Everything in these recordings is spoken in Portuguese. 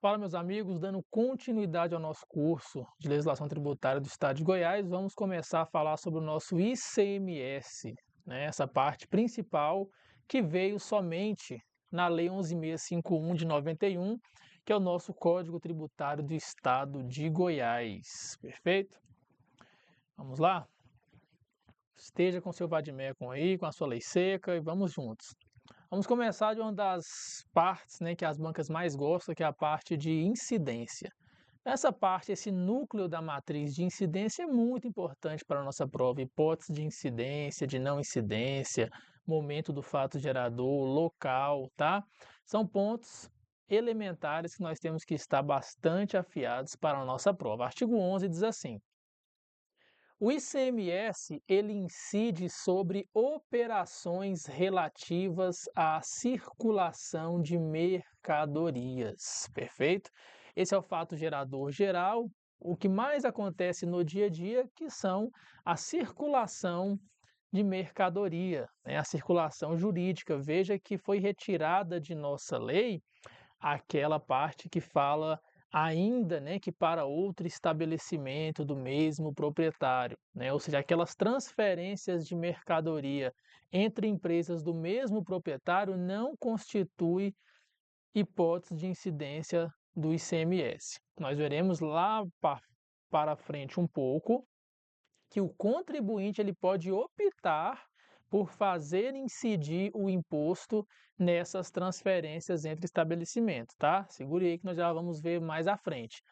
Fala, meus amigos, dando continuidade ao nosso curso de legislação tributária do Estado de Goiás, vamos começar a falar sobre o nosso ICMS, né? Essa parte principal que veio somente na Lei 11.651 de 91, que é o nosso Código Tributário do Estado de Goiás. Perfeito? Vamos lá? Esteja com seu vade-mecum aí, com a sua lei seca e vamos juntos. Vamos começar de uma das partes, né, que as bancas mais gostam, que é a parte de incidência. Essa parte, esse núcleo da matriz de incidência é muito importante para a nossa prova. Hipótese de incidência, de não incidência, momento do fato gerador, local, tá? São pontos elementares que nós temos que estar bastante afiados para a nossa prova. Artigo 11 diz assim: o ICMS, ele incide sobre operações relativas à circulação de mercadorias, perfeito? Esse é o fato gerador geral, o que mais acontece no dia a dia, que são a circulação de mercadoria, né? A circulação jurídica. Veja que foi retirada de nossa lei aquela parte que fala ainda, né, que para outro estabelecimento do mesmo proprietário, né? Ou seja, aquelas transferências de mercadoria entre empresas do mesmo proprietário não constitui hipótese de incidência do ICMS. Nós veremos lá para frente um pouco que o contribuinte ele pode optar por fazer incidir o imposto nessas transferências entre estabelecimentos, tá? Segure aí que nós já vamos ver mais à frente.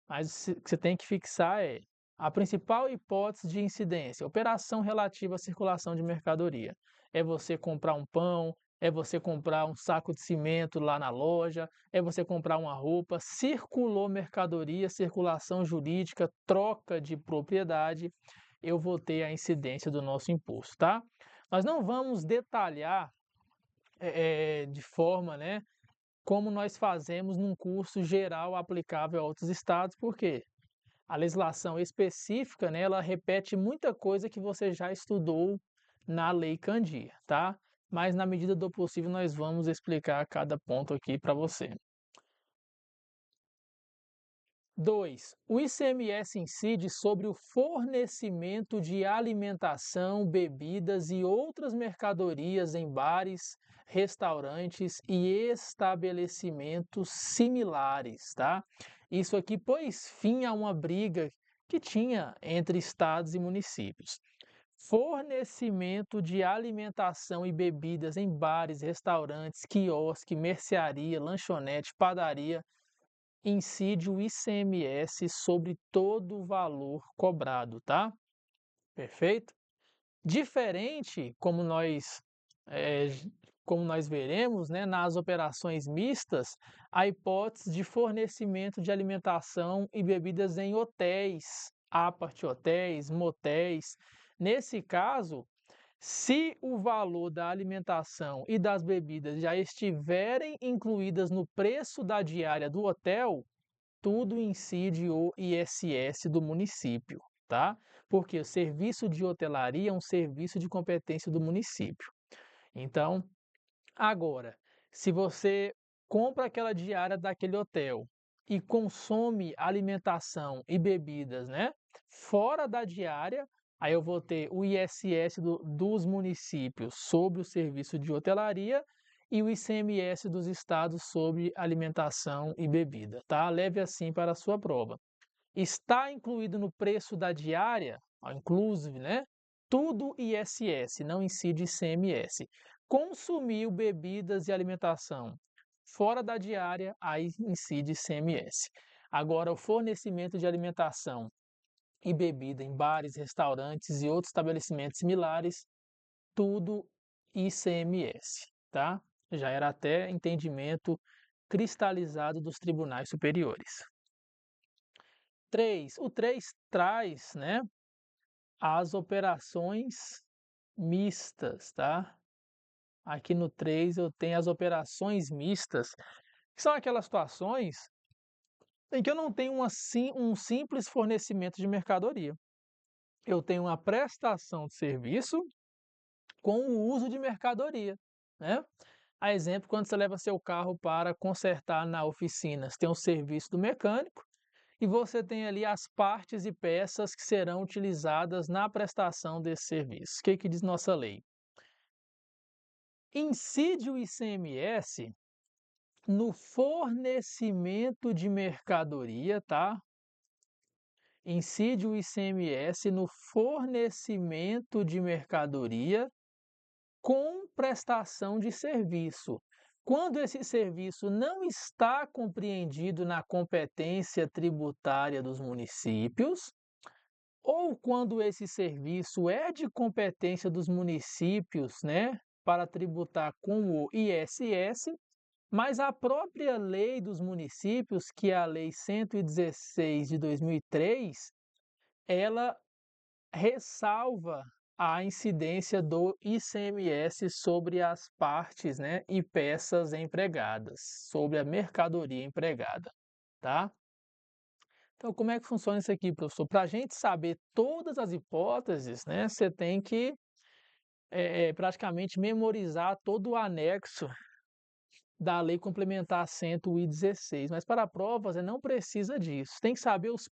Mas o que você tem que fixar é a principal hipótese de incidência, operação relativa à circulação de mercadoria. É você comprar um pão, é você comprar um saco de cimento lá na loja, é você comprar uma roupa, circulou mercadoria, circulação jurídica, troca de propriedade, eu vou ter a incidência do nosso imposto, tá? Nós não vamos detalhar de forma, né, como nós fazemos num curso geral aplicável a outros estados, porque a legislação específica, né, ela repete muita coisa que você já estudou na Lei Candir, tá? Mas na medida do possível nós vamos explicar cada ponto aqui para você. 2. O ICMS incide sobre o fornecimento de alimentação, bebidas e outras mercadorias em bares, restaurantes e estabelecimentos similares, tá? Isso aqui pôs fim a uma briga que tinha entre estados e municípios. Fornecimento de alimentação e bebidas em bares, restaurantes, quiosque, mercearia, lanchonete, padaria incide o ICMS sobre todo o valor cobrado, tá? Perfeito? Diferente, eh, como nós veremos, né, nas operações mistas, a hipótese de fornecimento de alimentação e bebidas em hotéis, hotéis, motéis. Nesse caso, se o valor da alimentação e das bebidas já estiverem incluídas no preço da diária do hotel, tudo incide o ISS do município, tá? Porque o serviço de hotelaria é um serviço de competência do município. Então, agora, se você compra aquela diária daquele hotel e consome alimentação e bebidas, né, fora da diária, aí eu vou ter o ISS dos municípios sobre o serviço de hotelaria e o ICMS dos estados sobre alimentação e bebida, tá? Leve assim para a sua prova. Está incluído no preço da diária, ó, inclusive, né? Tudo ISS, não incide ICMS. Consumiu bebidas e alimentação fora da diária, aí incide ICMS. Agora, o fornecimento de alimentação e bebida em bares, restaurantes e outros estabelecimentos similares, tudo ICMS, tá? Já era até entendimento cristalizado dos tribunais superiores. 3. O 3 traz, né, as operações mistas, tá? Aqui no 3 eu tenho as operações mistas, que são aquelas situações em que eu não tenho um simples fornecimento de mercadoria. Eu tenho uma prestação de serviço com o uso de mercadoria, né? A exemplo, quando você leva seu carro para consertar na oficina, você tem o serviço do mecânico e você tem ali as partes e peças que serão utilizadas na prestação desse serviço. O que que diz nossa lei? Incide o ICMS no fornecimento de mercadoria, tá? Incide o ICMS no fornecimento de mercadoria com prestação de serviço. Quando esse serviço não está compreendido na competência tributária dos municípios, ou quando esse serviço é de competência dos municípios, né, para tributar com o ISS, mas a própria lei dos municípios, que é a Lei 116 de 2003, ela ressalva a incidência do ICMS sobre as partes, né, e peças empregadas, sobre a mercadoria empregada, tá? Então, como é que funciona isso aqui, professor? Para a gente saber todas as hipóteses, né, você tem que praticamente memorizar todo o anexo da Lei Complementar 116, mas para provas não precisa disso. Tem que saber as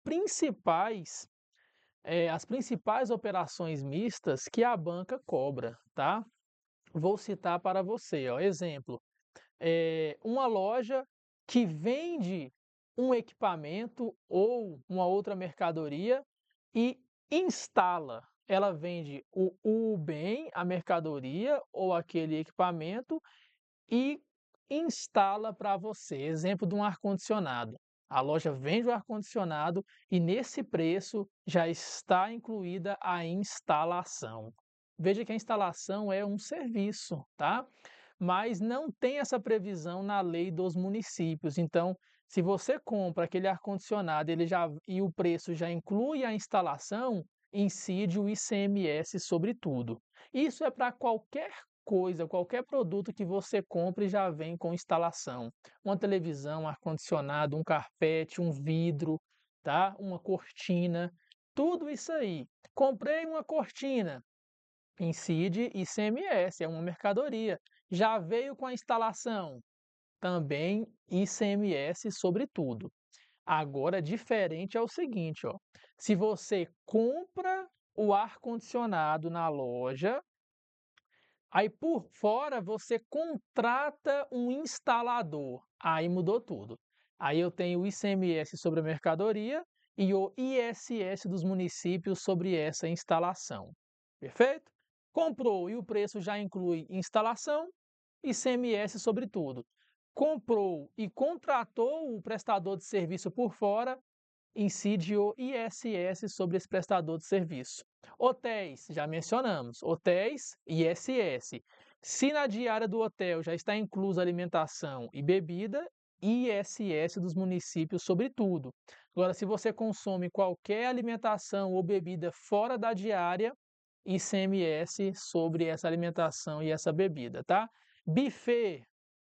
principais operações mistas que a banca cobra, tá? Vou citar para você, ó, exemplo, uma loja que vende um equipamento ou uma outra mercadoria e instala. Ela vende o bem, a mercadoria ou aquele equipamento e instala para você. Exemplo de um ar-condicionado. A loja vende o ar-condicionado e nesse preço já está incluída a instalação. Veja que a instalação é um serviço, tá? Mas não tem essa previsão na lei dos municípios. Então, se você compra aquele ar-condicionado, e o preço já inclui a instalação, incide o ICMS sobre tudo. Isso é para qualquer coisa, qualquer produto que você compre já vem com instalação. Uma televisão, um ar-condicionado, um carpete, um vidro, tá? Uma cortina, tudo isso aí. Comprei uma cortina, incide ICMS, é uma mercadoria. Já veio com a instalação, também ICMS sobre tudo. Agora, diferente é o seguinte, ó. Se você compra o ar-condicionado na loja, aí por fora você contrata um instalador. Aí mudou tudo. Aí eu tenho o ICMS sobre a mercadoria e o ISS dos municípios sobre essa instalação. Perfeito? Comprou e o preço já inclui instalação, ICMS sobre tudo. Comprou e contratou o prestador de serviço por fora, incide o ISS sobre esse prestador de serviço. Hotéis, já mencionamos, hotéis, ISS. Se na diária do hotel já está inclusa alimentação e bebida, ISS dos municípios sobre tudo. Agora, se você consome qualquer alimentação ou bebida fora da diária, ICMS sobre essa alimentação e essa bebida, tá? Buffet,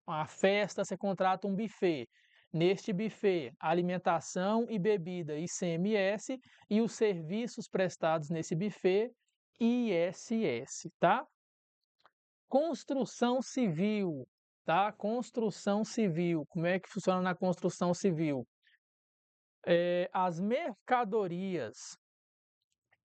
uma festa, você contrata um buffet. Neste buffet, alimentação e bebida ICMS e os serviços prestados nesse buffet ISS, tá? Construção civil, tá? Construção civil. Como é que funciona na construção civil? As mercadorias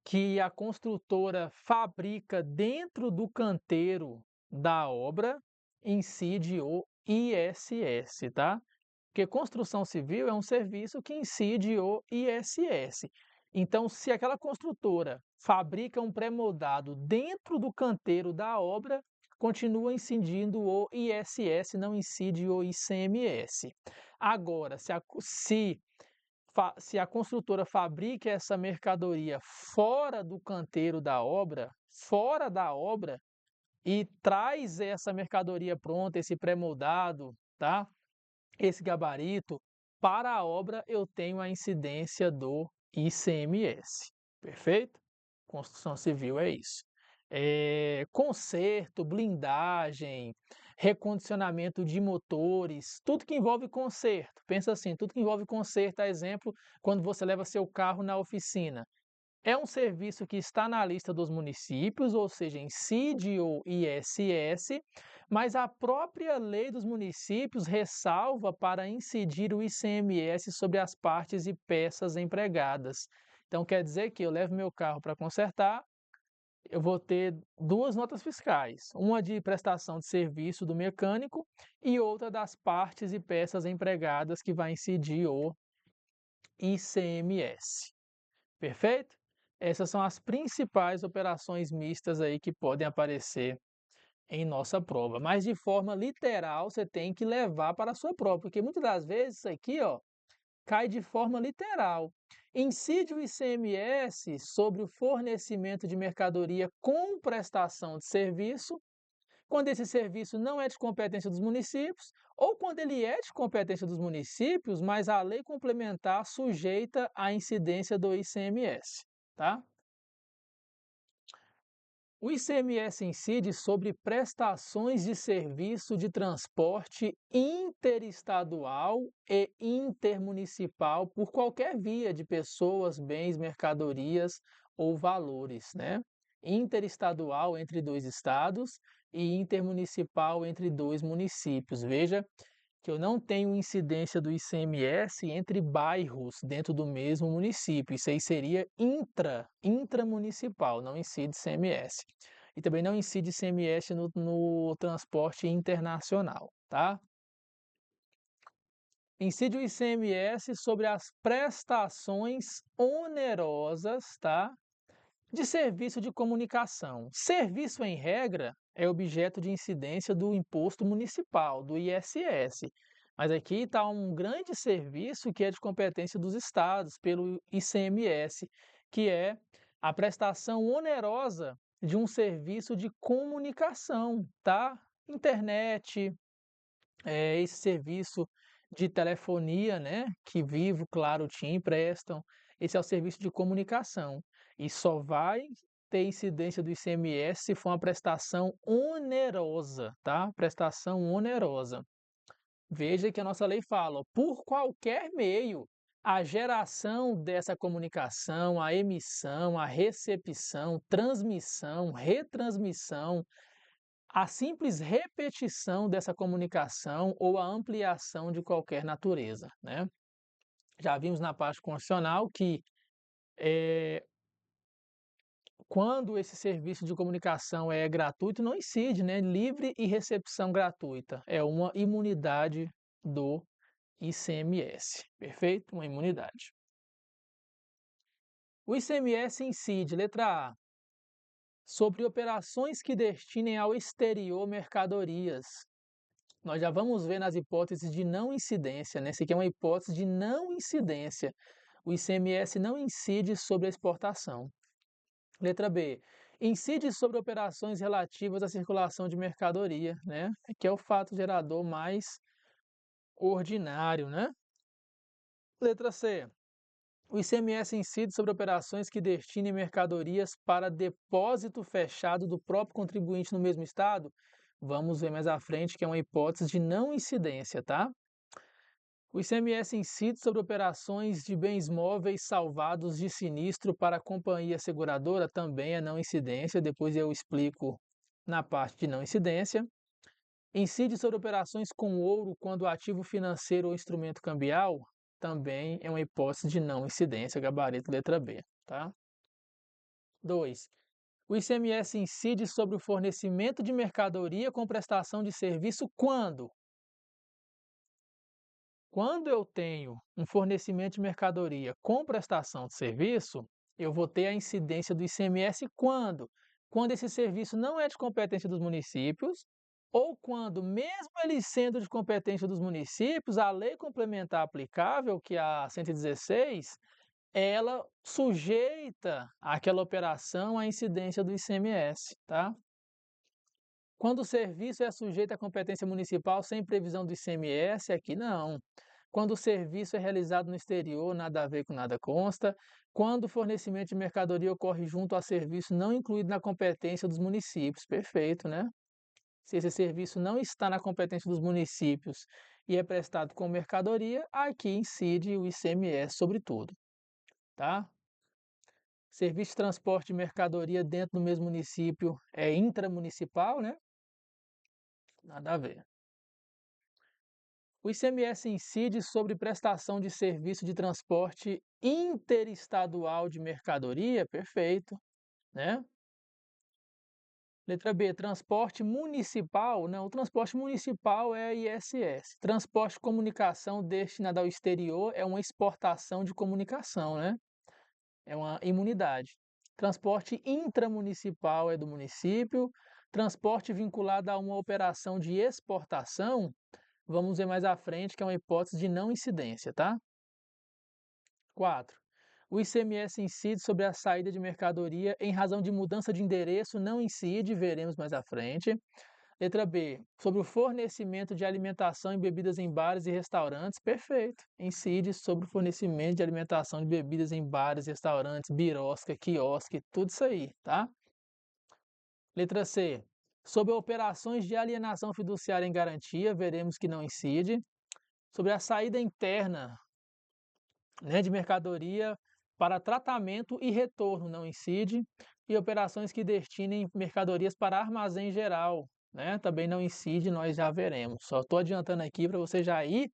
que a construtora fabrica dentro do canteiro da obra incide o ISS, tá? Porque construção civil é um serviço que incide o ISS. Então, se aquela construtora fabrica um pré-moldado dentro do canteiro da obra, continua incidindo o ISS, não incide o ICMS. Agora, se a construtora fabrica essa mercadoria fora da obra, e traz essa mercadoria pronta, esse pré-moldado, tá? Esse gabarito, para a obra eu tenho a incidência do ICMS. Perfeito? Construção civil é isso. Conserto, blindagem, recondicionamento de motores, tudo que envolve conserto. Pensa assim, tudo que envolve conserto, a exemplo, quando você leva seu carro na oficina. é um serviço que está na lista dos municípios, ou seja, incide o ISS, mas a própria lei dos municípios ressalva para incidir o ICMS sobre as partes e peças empregadas. Então, quer dizer que eu levo meu carro para consertar, eu vou ter duas notas fiscais, uma de prestação de serviço do mecânico e outra das partes e peças empregadas que vai incidir o ICMS. Perfeito? Essas são as principais operações mistas aí que podem aparecer em nossa prova, mas de forma literal você tem que levar para a sua prova, porque muitas das vezes isso aqui, ó, cai de forma literal. Incide o ICMS sobre o fornecimento de mercadoria com prestação de serviço, quando esse serviço não é de competência dos municípios, ou quando ele é de competência dos municípios, mas a lei complementar sujeita à incidência do ICMS, tá? O ICMS incide sobre prestações de serviço de transporte interestadual e intermunicipal por qualquer via de pessoas, bens, mercadorias ou valores, né? Interestadual entre dois estados e intermunicipal entre dois municípios. Veja que eu não tenho incidência do ICMS entre bairros dentro do mesmo município. Isso aí seria intramunicipal, não incide ICMS. E também não incide ICMS no transporte internacional, tá? Incide o ICMS sobre as prestações onerosas, tá? De serviço de comunicação. Serviço, em regra, é objeto de incidência do imposto municipal, do ISS. Mas aqui está um grande serviço que é de competência dos estados, pelo ICMS, que é a prestação onerosa de um serviço de comunicação, tá? Internet, esse serviço de telefonia, né, que Vivo, Claro, TIM prestam, esse é o serviço de comunicação. E só vai ter incidência do ICMS se for uma prestação onerosa, tá? Prestação onerosa. Veja que a nossa lei fala, ó, por qualquer meio, a geração dessa comunicação, a emissão, a recepção, transmissão, retransmissão, a simples repetição dessa comunicação ou a ampliação de qualquer natureza, né? Já vimos na parte constitucional que quando esse serviço de comunicação é gratuito, não incide, né? Livre e recepção gratuita. É uma imunidade do ICMS. Perfeito? Uma imunidade. O ICMS incide, letra A, sobre operações que destinem ao exterior mercadorias. Nós já vamos ver nas hipóteses de não incidência, né? Essa aqui é uma hipótese de não incidência. O ICMS não incide sobre a exportação. Letra B. Incide sobre operações relativas à circulação de mercadoria, né? Que é o fato gerador mais ordinário, né? Letra C. O ICMS incide sobre operações que destinem mercadorias para depósito fechado do próprio contribuinte no mesmo estado. Vamos ver mais à frente que é uma hipótese de não incidência, tá? O ICMS incide sobre operações de bens móveis salvados de sinistro para a companhia seguradora, também é não incidência, depois eu explico na parte de não incidência. Incide sobre operações com ouro quando ativo financeiro ou instrumento cambial, também é uma hipótese de não incidência, gabarito letra B, tá? 2. O ICMS incide sobre o fornecimento de mercadoria com prestação de serviço quando? Quando eu tenho um fornecimento de mercadoria com prestação de serviço, eu vou ter a incidência do ICMS quando? Quando esse serviço não é de competência dos municípios, ou quando, mesmo ele sendo de competência dos municípios, a lei complementar aplicável, que é a 116, ela sujeita aquela operação à incidência do ICMS, tá? Quando o serviço é sujeito à competência municipal sem previsão do ICMS, aqui não. Quando o serviço é realizado no exterior, nada a ver com nada consta. Quando o fornecimento de mercadoria ocorre junto a serviço não incluído na competência dos municípios. Perfeito, né? Se esse serviço não está na competência dos municípios e é prestado com mercadoria, aqui incide o ICMS sobre tudo, tá? Serviço de transporte de mercadoria dentro do mesmo município é intramunicipal, né? Nada a ver. O ICMS incide sobre prestação de serviço de transporte interestadual de mercadoria, perfeito, né? Letra B, transporte municipal. Não, o transporte municipal é ISS. Transporte de comunicação destinado ao exterior é uma exportação de comunicação, né? É uma imunidade. Transporte intramunicipal é do município. Transporte vinculado a uma operação de exportação, vamos ver mais à frente, que é uma hipótese de não incidência, tá? 4. O ICMS incide sobre a saída de mercadoria em razão de mudança de endereço, não incide, veremos mais à frente. Letra B, sobre o fornecimento de alimentação e bebidas em bares e restaurantes, perfeito. Incide sobre o fornecimento de alimentação e bebidas em bares, restaurantes, birosca, quiosque, tudo isso aí, tá? Letra C, sobre operações de alienação fiduciária em garantia, veremos que não incide. Sobre a saída interna, né, de mercadoria para tratamento e retorno, não incide, e operações que destinem mercadorias para armazém geral, né, também não incide, nós já veremos. Só estou adiantando aqui para você já ir,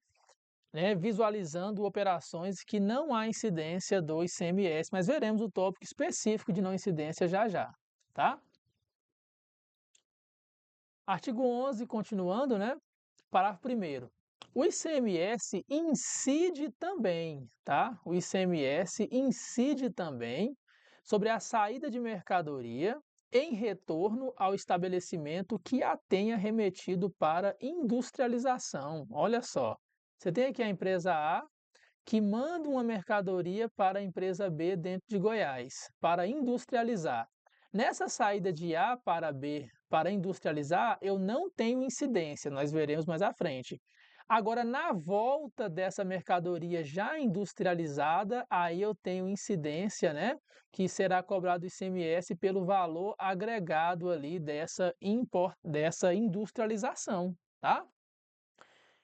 né, visualizando operações que não há incidência do ICMS, mas veremos o tópico específico de não incidência já já, tá? Artigo 11, continuando, né? Parágrafo 1º. O ICMS incide também, tá? O ICMS incide também sobre a saída de mercadoria em retorno ao estabelecimento que a tenha remetido para industrialização. Olha só, você tem aqui a empresa A que manda uma mercadoria para a empresa B dentro de Goiás para industrializar. Nessa saída de A para B para industrializar, eu não tenho incidência, nós veremos mais à frente. Agora, na volta dessa mercadoria já industrializada, aí eu tenho incidência, né? Que será cobrado ICMS pelo valor agregado ali dessa industrialização, tá?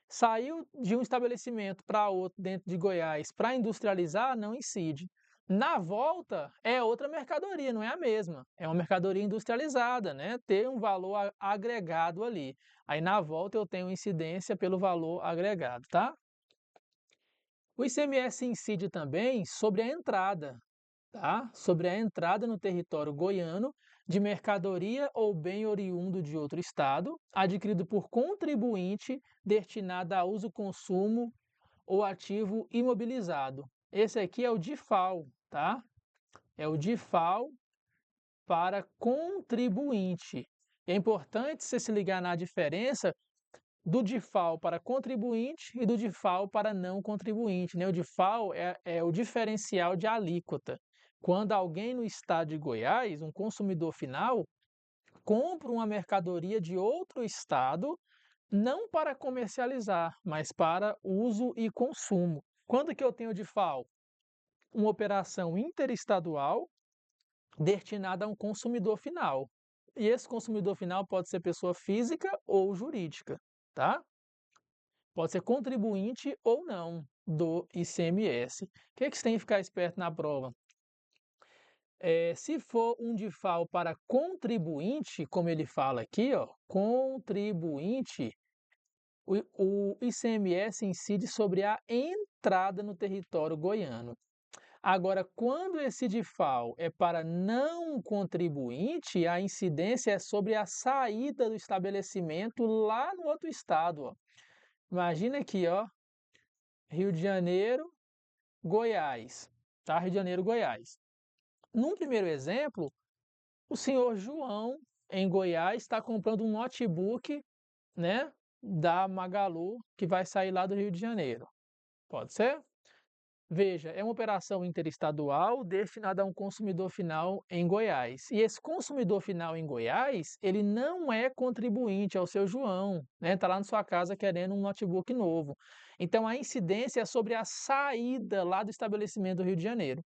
Saiu de um estabelecimento para outro dentro de Goiás para industrializar, não incide. Na volta é outra mercadoria, não é a mesma. É uma mercadoria industrializada, né? Tem um valor agregado ali. Aí na volta eu tenho incidência pelo valor agregado, tá? O ICMS incide também sobre a entrada, tá? Sobre a entrada no território goiano de mercadoria ou bem oriundo de outro estado, adquirido por contribuinte destinado a uso, consumo ou ativo imobilizado. Esse aqui é o DIFAL, tá? É o DIFAL para contribuinte. É importante você se ligar na diferença do DIFAL para contribuinte e do DIFAL para não contribuinte, né? O DIFAL é o diferencial de alíquota. Quando alguém no estado de Goiás, um consumidor final, compra uma mercadoria de outro estado, não para comercializar, mas para uso e consumo. Quando que eu tenho DIFAL? Uma operação interestadual destinada a um consumidor final. E esse consumidor final pode ser pessoa física ou jurídica, tá? Pode ser contribuinte ou não do ICMS. O que você tem que ficar esperto na prova? Se for um DIFAL para contribuinte, como ele fala aqui, ó, contribuinte, o ICMS incide sobre a entrada no território goiano. Agora, quando esse DIFAL é para não contribuinte, a incidência é sobre a saída do estabelecimento lá no outro estado, ó. Imagina aqui, ó, Rio de Janeiro, Goiás, tá? Rio de Janeiro, Goiás. Num primeiro exemplo, o senhor João, em Goiás, está comprando um notebook, né, da Magalu, que vai sair lá do Rio de Janeiro. Pode ser? Veja, é uma operação interestadual destinada a um consumidor final em Goiás. E esse consumidor final em Goiás, ele não é contribuinte ao seu João, né? Está lá na sua casa querendo um notebook novo. Então a incidência é sobre a saída lá do estabelecimento do Rio de Janeiro.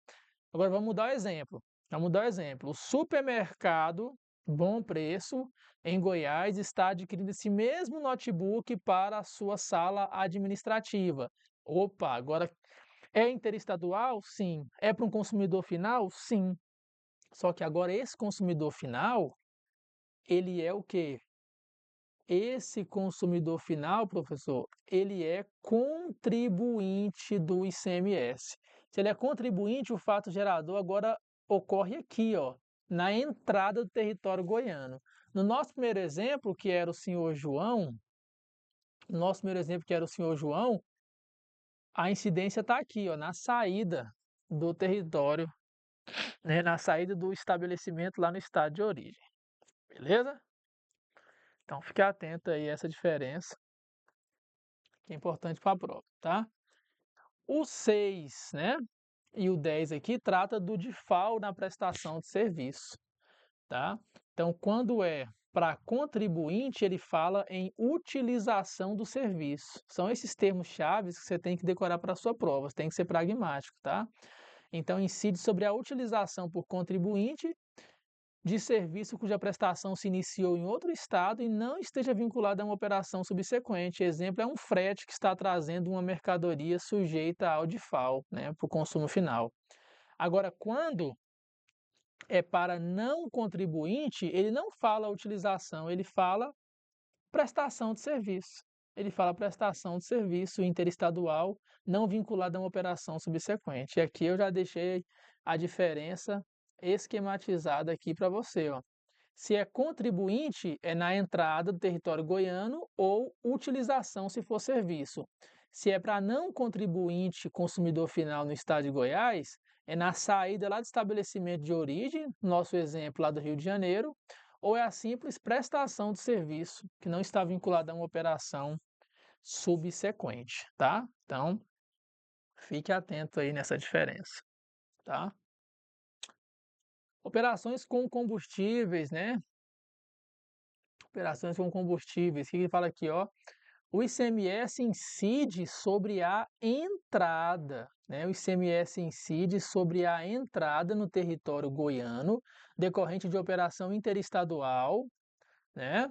Agora vamos dar o exemplo. Vamos dar o exemplo. O supermercado Bom Preço em Goiás está adquirindo esse mesmo notebook para a sua sala administrativa. Opa, agora é interestadual? Sim. É para um consumidor final? Sim. Só que agora esse consumidor final, ele é o quê? Esse consumidor final, professor, ele é contribuinte do ICMS. Se ele é contribuinte, o fato gerador agora ocorre aqui, ó, na entrada do território goiano. No nosso primeiro exemplo, que era o senhor João, a incidência está aqui, ó, na saída do território, né, na saída do estabelecimento lá no estado de origem. Beleza? Então fique atento aí a essa diferença, que é importante para a prova, tá? O 6, né, e o 10 aqui trata do DIFAL na prestação de serviço, tá? Então, quando é para contribuinte, ele fala em utilização do serviço. São esses termos-chave que você tem que decorar para a sua prova, você tem que ser pragmático, tá? Então, incide sobre a utilização por contribuinte de serviço cuja prestação se iniciou em outro estado e não esteja vinculada a uma operação subsequente. Exemplo é um frete que está trazendo uma mercadoria sujeita ao DIFAL, né, para o consumo final. Agora, quando é para não contribuinte, ele não fala utilização, ele fala prestação de serviço. Ele fala prestação de serviço interestadual não vinculada a uma operação subsequente. E aqui eu já deixei a diferença esquematizada aqui para você, ó. Se é contribuinte, é na entrada do território goiano ou utilização se for serviço. Se é para não contribuinte consumidor final no estado de Goiás, é na saída lá do estabelecimento de origem, nosso exemplo lá do Rio de Janeiro, ou é a simples prestação de serviço que não está vinculada a uma operação subsequente, tá? Então, fique atento aí nessa diferença, tá? Operações com combustíveis, né? Operações com combustíveis. O que ele fala aqui, ó? O ICMS incide sobre a entrada, né? O ICMS incide sobre a entrada no território goiano, decorrente de operação interestadual, né?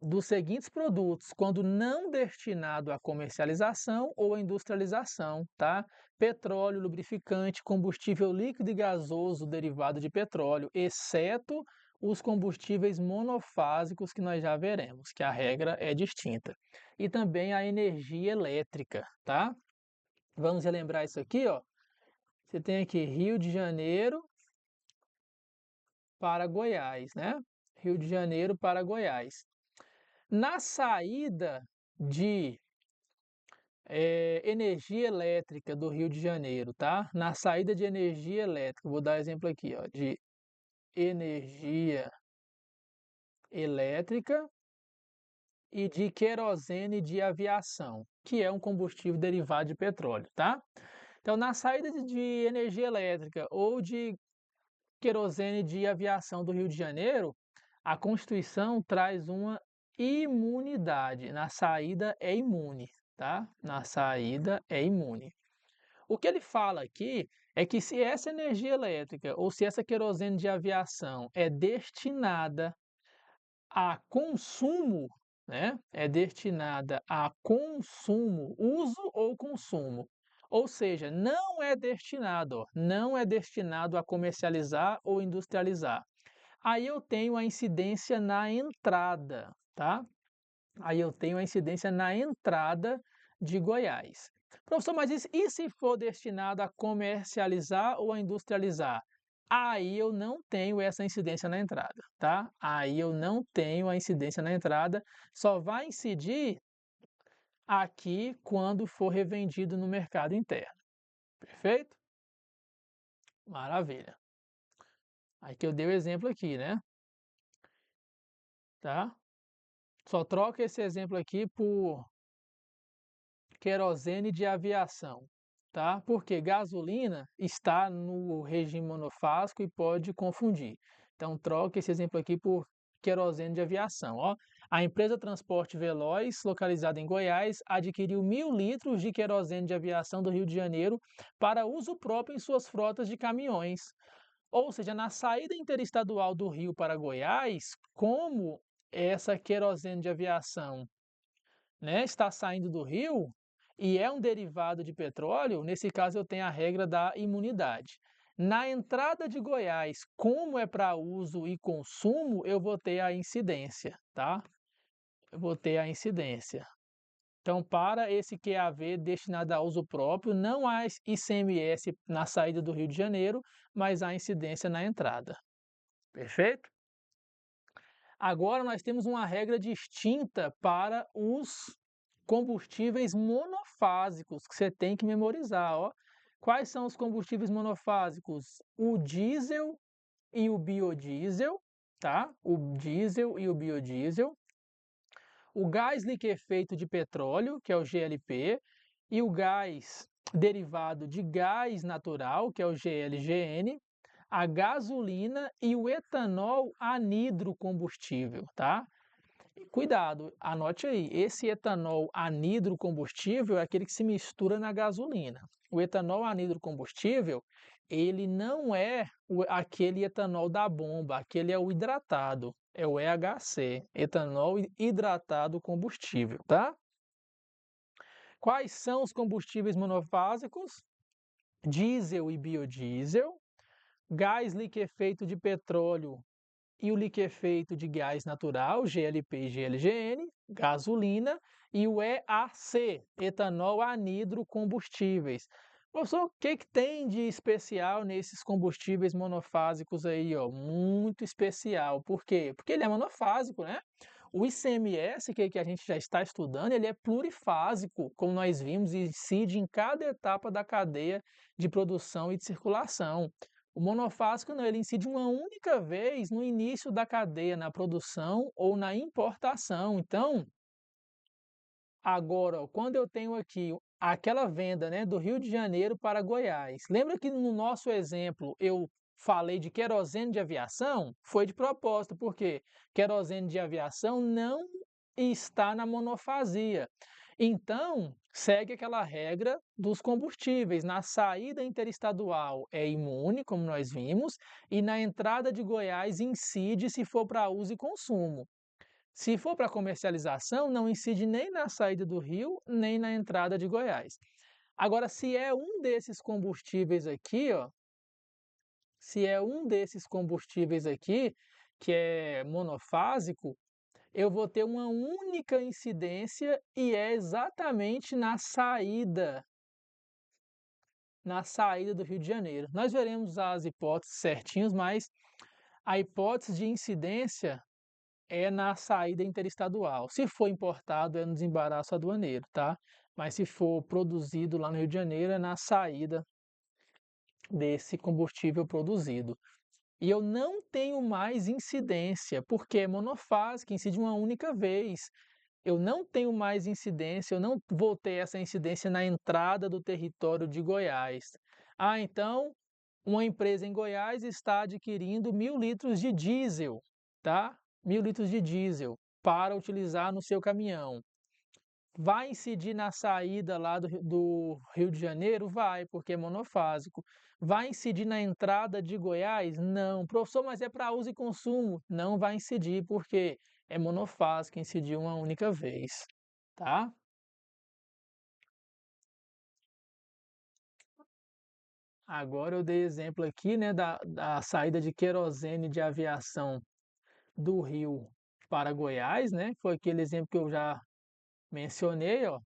Dos seguintes produtos, quando não destinado à comercialização ou à industrialização, tá? Petróleo, lubrificante, combustível líquido e gasoso derivado de petróleo, exceto os combustíveis monofásicos que nós já veremos, que a regra é distinta. E também a energia elétrica, tá? Vamos relembrar isso aqui, ó. Você tem aqui Rio de Janeiro para Goiás, né? Rio de Janeiro para Goiás. Na saída de energia elétrica do Rio de Janeiro, tá? Na saída de energia elétrica, vou dar exemplo aqui, ó, de energia elétrica e de querosene de aviação, que é um combustível derivado de petróleo, tá? Então, na saída de energia elétrica ou de querosene de aviação do Rio de Janeiro, a Constituição traz uma imunidade. Na saída é imune, tá? Na saída é imune. O que ele fala aqui é que se essa energia elétrica ou se essa querosene de aviação é destinada a consumo, né? É destinada a consumo, uso ou consumo. Ou seja, não é destinado a comercializar ou industrializar. Aí eu tenho a incidência na entrada, tá? Aí eu tenho a incidência na entrada de Goiás. Professor, mas e se for destinado a comercializar ou a industrializar? Aí eu não tenho essa incidência na entrada, tá? Aí eu não tenho a incidência na entrada, só vai incidir aqui quando for revendido no mercado interno. Perfeito? Maravilha. Aí que eu dei o exemplo aqui, né? Tá? Só troca esse exemplo aqui por querosene de aviação, tá? Porque gasolina está no regime monofásico e pode confundir. Então, troca esse exemplo aqui por querosene de aviação, ó. A empresa Transporte Veloz, localizada em Goiás, adquiriu 1.000 litros de querosene de aviação do Rio de Janeiro para uso próprio em suas frotas de caminhões. Ou seja, na saída interestadual do Rio para Goiás, como essa querosene de aviação, né, está saindo do rio e é um derivado de petróleo, nesse caso eu tenho a regra da imunidade. Na entrada de Goiás, como é para uso e consumo, eu vou ter a incidência, tá? Eu vou ter a incidência. Então, para esse QAV destinado a uso próprio, não há ICMS na saída do Rio de Janeiro, mas há incidência na entrada. Perfeito? Agora nós temos uma regra distinta para os combustíveis monofásicos, que você tem que memorizar, ó. Quais são os combustíveis monofásicos? O diesel e o biodiesel, tá? O diesel e o biodiesel. O gás liquefeito de petróleo, que é o GLP, e o gás derivado de gás natural, que é o GLGN, a gasolina e o etanol anidrocombustível, tá? Cuidado, anote aí, esse etanol anidrocombustível é aquele que se mistura na gasolina. O etanol anidrocombustível, ele não é aquele etanol da bomba, aquele é o hidratado, é o EHC, etanol hidratado combustível, tá? Quais são os combustíveis monofásicos? Diesel e biodiesel, gás liquefeito de petróleo e o liquefeito de gás natural, GLP e GLGN, gasolina, e o EAC, etanol anidrocombustíveis. Professor, o que tem de especial nesses combustíveis monofásicos aí, ó? Muito especial. Por quê? Porque ele é monofásico, né? O ICMS, que a gente já está estudando, ele é plurifásico, como nós vimos, e incide em cada etapa da cadeia de produção e de circulação. O monofásico não, ele incide uma única vez no início da cadeia, na produção ou na importação. Então, agora, ó, quando eu tenho aqui aquela venda, né, do Rio de Janeiro para Goiás, lembra que no nosso exemplo eu falei de querosene de aviação? Foi de propósito, porque querosene de aviação não está na monofasia. Então, segue aquela regra dos combustíveis. Na saída interestadual é imune, como nós vimos, e na entrada de Goiás incide se for para uso e consumo. Se for para comercialização, não incide nem na saída do Rio, nem na entrada de Goiás. Agora, se é um desses combustíveis aqui, ó, se é um desses combustíveis aqui, que é monofásico, eu vou ter uma única incidência e é exatamente na saída do Rio de Janeiro. Nós veremos as hipóteses certinhos, mas a hipótese de incidência é na saída interestadual. Se for importado, é no desembaraço aduaneiro, tá? Mas se for produzido lá no Rio de Janeiro, é na saída desse combustível produzido. E eu não tenho mais incidência, porque é monofásico, incide uma única vez. Eu não tenho mais incidência, eu não vou ter essa incidência na entrada do território de Goiás. Ah, então uma empresa em Goiás está adquirindo 1.000 litros de diesel, tá? 1.000 litros de diesel para utilizar no seu caminhão. Vai incidir na saída lá do Rio de Janeiro? Vai, porque é monofásico. Vai incidir na entrada de Goiás? Não. Professor, mas é para uso e consumo? Não vai incidir, porque é monofásico, incidiu uma única vez, tá? Agora eu dei exemplo aqui, né, da saída de querosene de aviação do Rio para Goiás, né? Foi aquele exemplo que eu já mencionei, ó.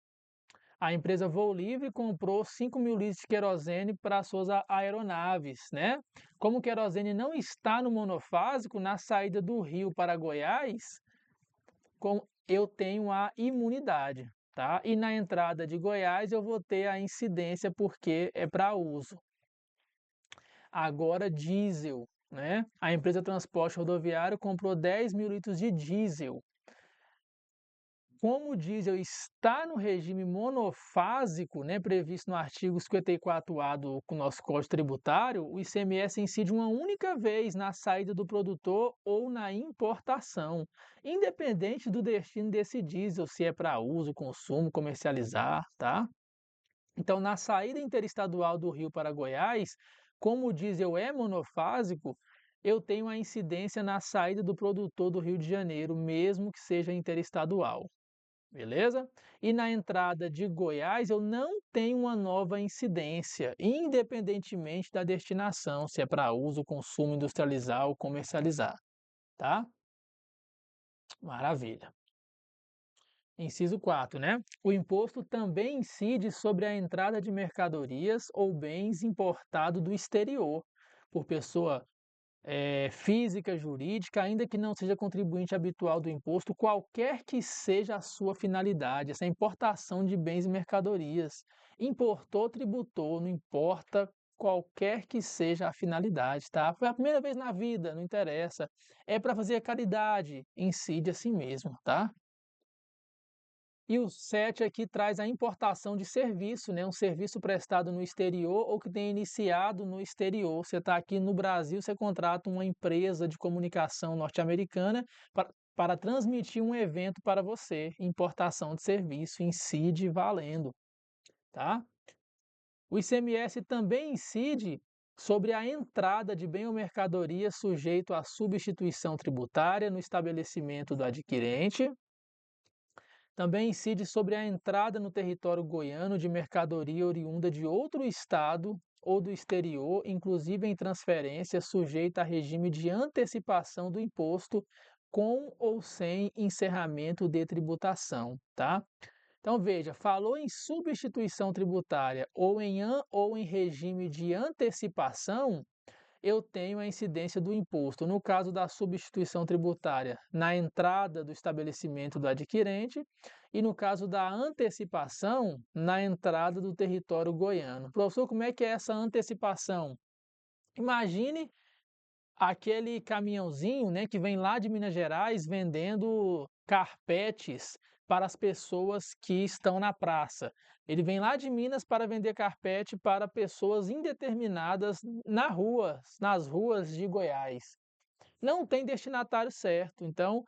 A empresa Voo Livre comprou 5.000 litros de querosene para suas aeronaves, né? Como o querosene não está no monofásico, na saída do Rio para Goiás, eu tenho a imunidade, tá? E na entrada de Goiás eu vou ter a incidência porque é para uso. Agora, diesel, né? A empresa Transporte Rodoviário comprou 10.000 litros de diesel. Como o diesel está no regime monofásico, né, previsto no artigo 54A do nosso Código Tributário, o ICMS incide uma única vez na saída do produtor ou na importação, independente do destino desse diesel, se é para uso, consumo, comercializar, tá? Então, na saída interestadual do Rio para Goiás, como o diesel é monofásico, eu tenho a incidência na saída do produtor do Rio de Janeiro, mesmo que seja interestadual. beleza? E na entrada de Goiás eu não tenho uma nova incidência, independentemente da destinação, se é para uso, consumo, industrializar ou comercializar, tá? Maravilha. Inciso 4, né? O imposto também incide sobre a entrada de mercadorias ou bens importados do exterior por pessoa física, jurídica, ainda que não seja contribuinte habitual do imposto, qualquer que seja a sua finalidade, essa importação de bens e mercadorias. Importou, tributou, não importa qualquer que seja a finalidade, tá? Foi a primeira vez na vida, não interessa. É para fazer caridade, incide assim mesmo, tá? E o 7 aqui traz a importação de serviço, né, um serviço prestado no exterior ou que tenha iniciado no exterior. Você está aqui no Brasil, você contrata uma empresa de comunicação norte-americana para transmitir um evento para você. Importação de serviço, incide valendo, tá? O ICMS também incide sobre a entrada de bem ou mercadoria sujeito à substituição tributária no estabelecimento do adquirente. Também incide sobre a entrada no território goiano de mercadoria oriunda de outro estado ou do exterior, inclusive em transferência sujeita a regime de antecipação do imposto, com ou sem encerramento de tributação, tá? Então veja, falou em substituição tributária ou em regime de antecipação, eu tenho a incidência do imposto, no caso da substituição tributária, na entrada do estabelecimento do adquirente e no caso da antecipação, na entrada do território goiano. Professor, como é que é essa antecipação? Imagine aquele caminhãozinho, né, que vem lá de Minas Gerais vendendo carpetes para as pessoas que estão na praça. Ele vem lá de Minas para vender carpete para pessoas indeterminadas nas ruas de Goiás. Não tem destinatário certo. Então,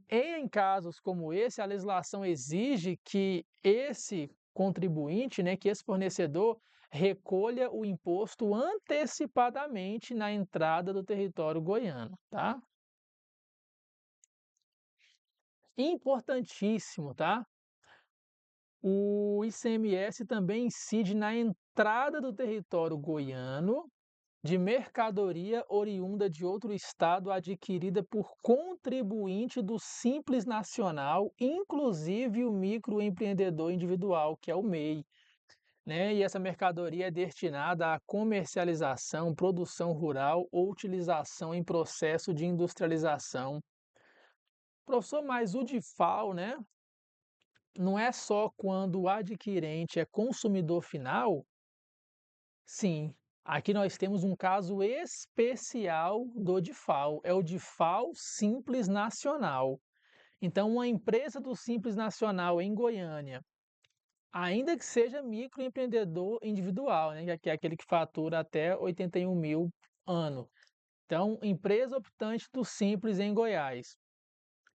em casos como esse, a legislação exige que esse contribuinte, né, que esse fornecedor recolha o imposto antecipadamente na entrada do território goiano, tá? Importantíssimo, tá? O ICMS também incide na entrada do território goiano de mercadoria oriunda de outro estado adquirida por contribuinte do Simples Nacional, inclusive o microempreendedor individual, que é o MEI, né? E essa mercadoria é destinada à comercialização, produção rural ou utilização em processo de industrialização. Professor, mas o DIFAL, né? Não é só quando o adquirente é consumidor final? Sim, aqui nós temos um caso especial do DIFAL, é o DIFAL Simples Nacional. Então, uma empresa do Simples Nacional em Goiânia, ainda que seja microempreendedor individual, né, que é aquele que fatura até 81 mil ano. Então, empresa optante do Simples em Goiás,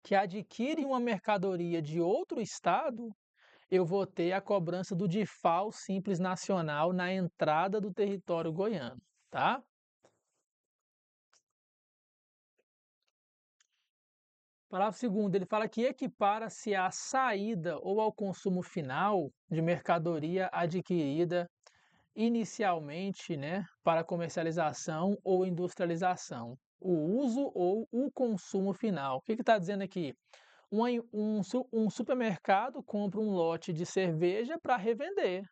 que adquire uma mercadoria de outro estado, eu vou ter a cobrança do DIFAL Simples Nacional na entrada do território goiano, tá? Parágrafo segundo, ele fala que equipara-se à saída ou ao consumo final de mercadoria adquirida inicialmente, né, para comercialização ou industrialização, o uso ou o consumo final. O que está dizendo aqui? Um supermercado compra um lote de cerveja para revender.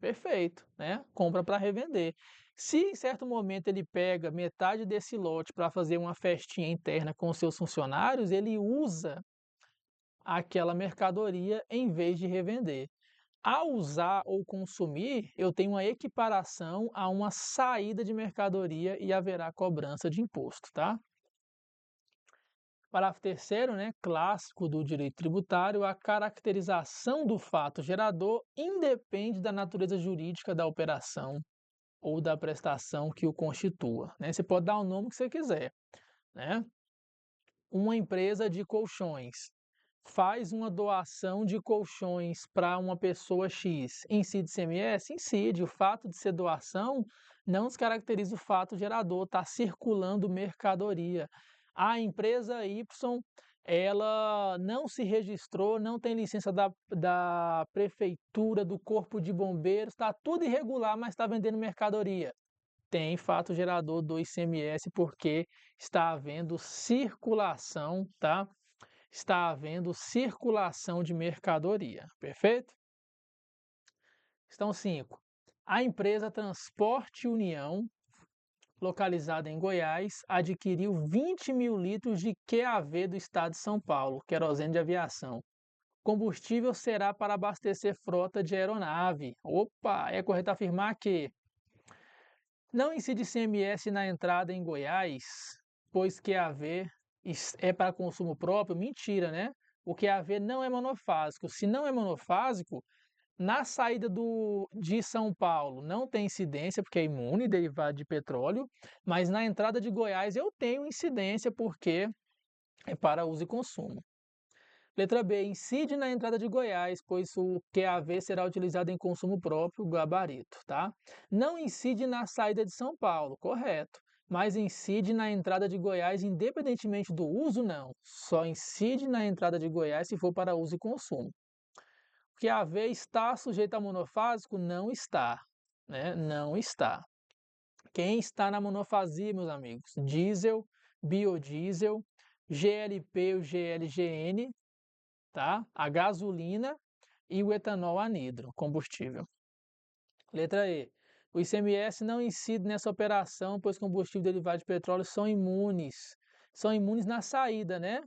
Perfeito, né? Compra para revender. Se em certo momento ele pega metade desse lote para fazer uma festinha interna com os seus funcionários, ele usa aquela mercadoria em vez de revender. Ao usar ou consumir, eu tenho uma equiparação a uma saída de mercadoria e haverá cobrança de imposto, tá? Parágrafo terceiro, né, clássico do direito tributário, a caracterização do fato gerador independe da natureza jurídica da operação ou da prestação que o constitua, né? Você pode dar o nome que você quiser, né? Uma empresa de colchões faz uma doação de colchões para uma pessoa X, incide ICMS? Incide. O fato de ser doação não descaracteriza o fato gerador, está circulando mercadoria. A empresa Y ela não se registrou, não tem licença da prefeitura, do corpo de bombeiros, está tudo irregular, mas está vendendo mercadoria. Tem fato gerador do ICMS porque está havendo circulação, tá? Está havendo circulação de mercadoria, perfeito? Questão 5. A empresa Transporte União, localizada em Goiás, adquiriu 20 mil litros de QAV do estado de São Paulo, querosene de aviação. Combustível será para abastecer frota de aeronave. Opa, é correto afirmar que não incide ICMS na entrada em Goiás, pois QAV é para consumo próprio? Mentira, né? O QAV não é monofásico. Se não é monofásico, na saída de São Paulo não tem incidência, porque é imune, derivado de petróleo, mas na entrada de Goiás eu tenho incidência, porque é para uso e consumo. Letra B, incide na entrada de Goiás, pois o QAV será utilizado em consumo próprio, gabarito, tá? Não incide na saída de São Paulo, correto. Mas incide na entrada de Goiás, independentemente do uso, não. Só incide na entrada de Goiás se for para uso e consumo. O QAV está sujeito a monofásico? Não está, né? Não está. Quem está na monofasia, meus amigos? Diesel, biodiesel, GLP ou GLGN, tá? A gasolina e o etanol anidro, combustível. Letra E. O ICMS não incide nessa operação, pois combustível derivado de petróleo são imunes. São imunes na saída, né?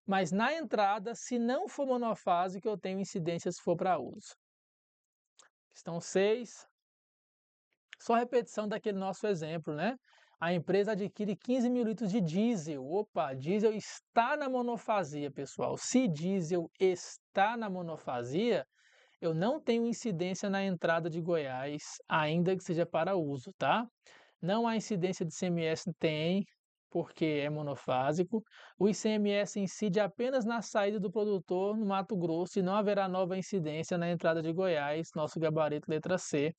Mas na entrada, se não for monofásico, eu tenho incidência se for para uso. Questão 6. Só repetição daquele nosso exemplo, né? A empresa adquire 15 mil litros de diesel. Opa, diesel está na monofasia, pessoal. Se diesel está na monofasia, eu não tenho incidência na entrada de Goiás, ainda que seja para uso, tá? Não há incidência de ICMS, tem, porque é monofásico. O ICMS incide apenas na saída do produtor no Mato Grosso e não haverá nova incidência na entrada de Goiás, nosso gabarito letra C,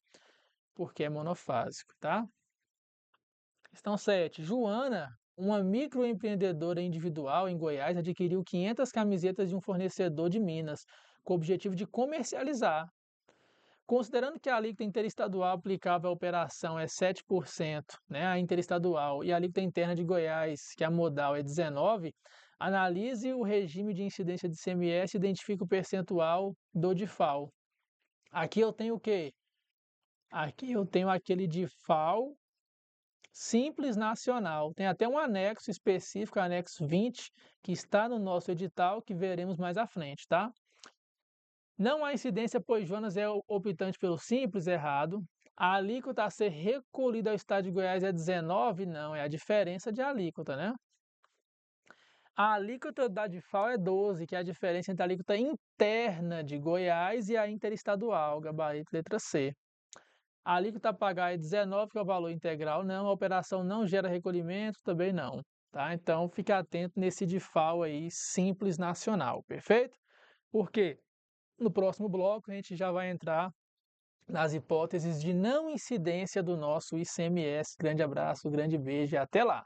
porque é monofásico, tá? Questão 7. Joana, uma microempreendedora individual em Goiás, adquiriu 500 camisetas de um fornecedor de Minas, com o objetivo de comercializar. Considerando que a alíquota interestadual aplicável à operação é 7%, né, a interestadual, e a alíquota interna de Goiás, que é a modal, é 19%, analise o regime de incidência de ICMS e identifique o percentual do DIFAL. Aqui eu tenho o quê? Aqui eu tenho aquele DIFAL Simples Nacional. Tem até um anexo específico, anexo 20, que está no nosso edital, que veremos mais à frente, tá? Não há incidência, pois Jonas é optante pelo Simples, errado. A alíquota a ser recolhida ao estado de Goiás é 19? Não, é a diferença de alíquota, né? A alíquota da DIFAL é 12, que é a diferença entre a alíquota interna de Goiás e a interestadual, gabarito letra C. A alíquota a pagar é 19, que é o valor integral, não. A operação não gera recolhimento, também não. Tá? Então, fique atento nesse DIFAL aí, Simples Nacional, perfeito? Porque no próximo bloco a gente já vai entrar nas hipóteses de não incidência do nosso ICMS. Grande abraço, grande beijo e até lá!